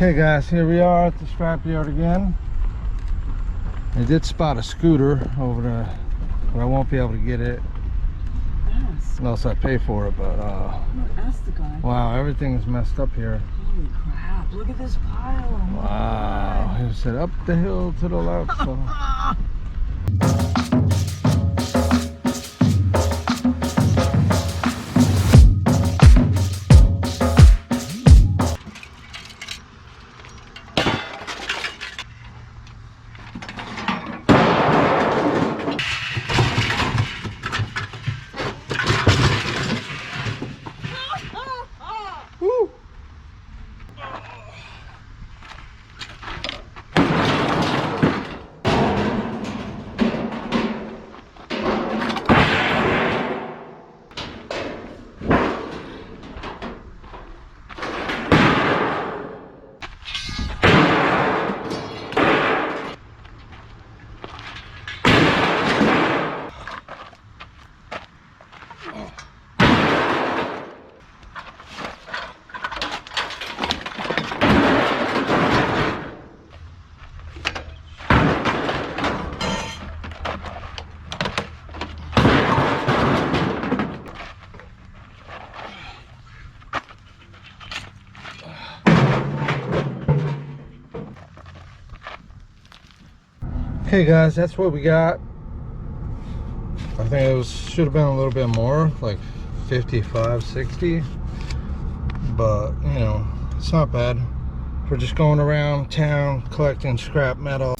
Okay guys, here we are at the scrap yard again. I did spot a scooter over there, but I won't be able to get it unless I pay for it. But ask the guy. Wow, everything's messed up here. Holy crap, look at this pile. Oh wow, he said up the hill to the left. So. Okay guys, that's what we got. I think it should have been a little bit more, like 55, 60, but you know, it's not bad. We're just going around town collecting scrap metal